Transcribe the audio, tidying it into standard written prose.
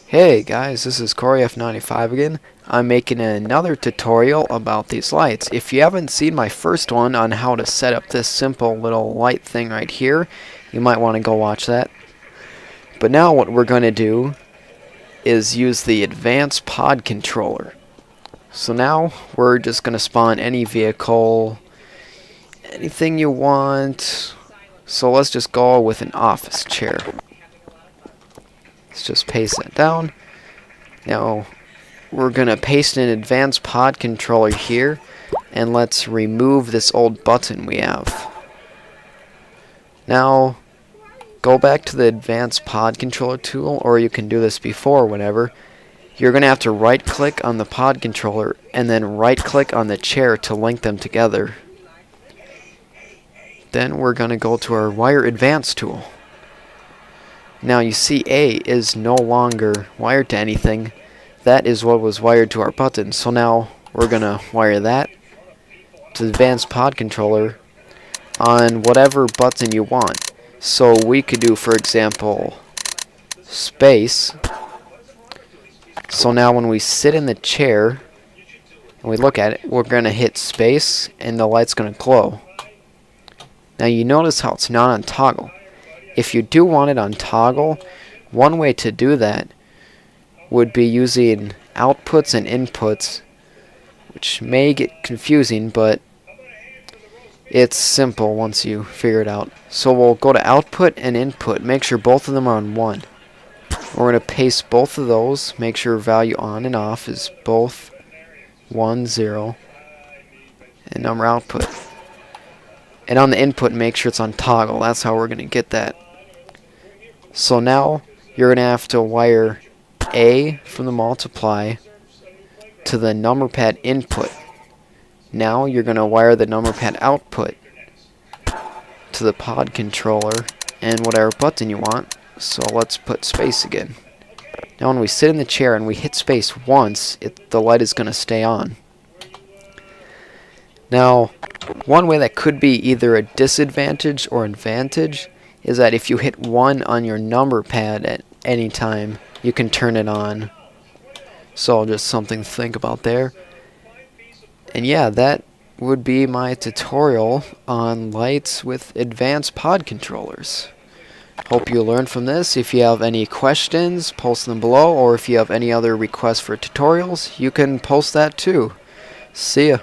Hey guys, this is Corey F95 again. I'm making another tutorial about these lights. If you haven't seen my first one on how to set up this simple little light thing right here, you might want to go watch that. But now what we're going to do is use the advanced pod controller. So now we're just going to spawn any vehicle, anything you want. So let's just go with an office chair. Let's just paste that down. Now we're going to paste an advanced pod controller here, and let's remove this old button we have. Now go back to the advanced pod controller tool, or you can do this before, whatever. You're going to have to right click on the pod controller and then right click on the chair to link them together. Then we're going to go to our wire advance tool. Now you see A is no longer wired to anything. That is what was wired to our button. So now we're going to wire that to the advanced pod controller on whatever button you want. So we could do, for example, space. So now when we sit in the chair and we look at it, we're going to hit space and the light's going to glow. Now you notice how it's not on toggle. If you do want it on toggle, one way to do that would be using outputs and inputs, which may get confusing, but it's simple once you figure it out. So we'll go to output and input, make sure both of them are on 1. We're going to paste both of those, make sure value on and off is both 1, 0, and number output. And on the input, make sure it's on toggle. That's how we're going to get that. So now you're going to have to wire A from the multiply to the number pad input. Now you're going to wire the number pad output to the pod controller and whatever button you want. So let's put space again. Now when we sit in the chair and we hit space once, the light is going to stay on. Now, one way that could be either a disadvantage or advantage is that if you hit 1 on your number pad at any time, you can turn it on. So just something to think about there. And yeah, that would be my tutorial on lights with advanced pod controllers. Hope you learned from this. If you have any questions, post them below, or if you have any other requests for tutorials, you can post that too. See ya.